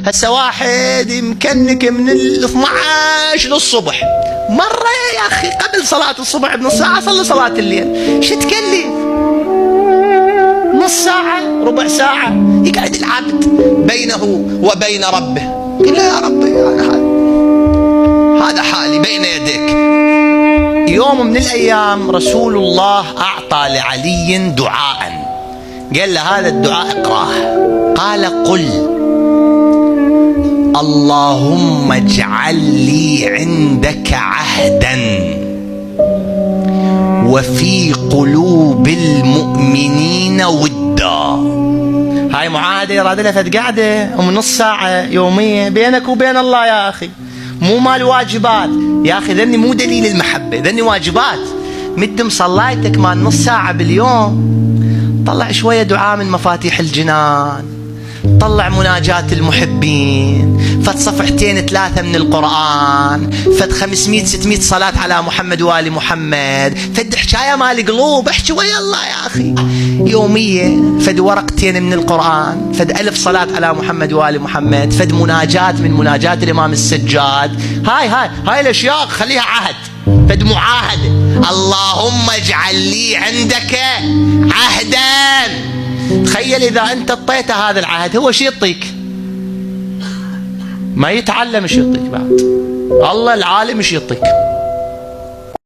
هسه واحد يمكنك من 12 للصبح، مرة يا أخي قبل صلاة الصبح بنص ساعة صلي صلاة الليل، شو تكلف؟ نص ساعة ربع ساعة يقعد العبد بينه وبين ربه، قل له يا ربي هذا حالي بين يديك. يوم من الأيام رسول الله أعطى لعلي دعاء، قال له هذا الدعاء اقراه. قال قل اللهم اجعل لي عندك عهدا وفي قلوب المؤمنين ودا. هاي معاهدة يراد لها فد قعدة ومن نص ساعة يومية بينك وبين الله يا أخي، مو مال واجبات يا أخي، ذني مو دليل المحبة، ذني واجبات. مدم صلايتك مال نص ساعة باليوم، طلع شوية دعاء من مفاتيح الجنان، طلع مناجاة المحبين، فد صفحتين 3 من القرآن، فد 500 600 صلاة على محمد وآل محمد، فد حكاية مال قلوب، احكي ويا الله يا أخي يومية، فد ورقتين من القرآن، فد 1000 صلاة على محمد وآل محمد، فد مناجاة من مناجات الإمام السجاد. هاي الأشياء خليها عهد، فد معاهدة. اللهم اجعل لي عندك عهدا. تخيل إذا أنت اعطيته هذا العهد، هو شو يعطيك؟ ما يتعلم شو يعطيك بعد، الله العالم شو يعطيك.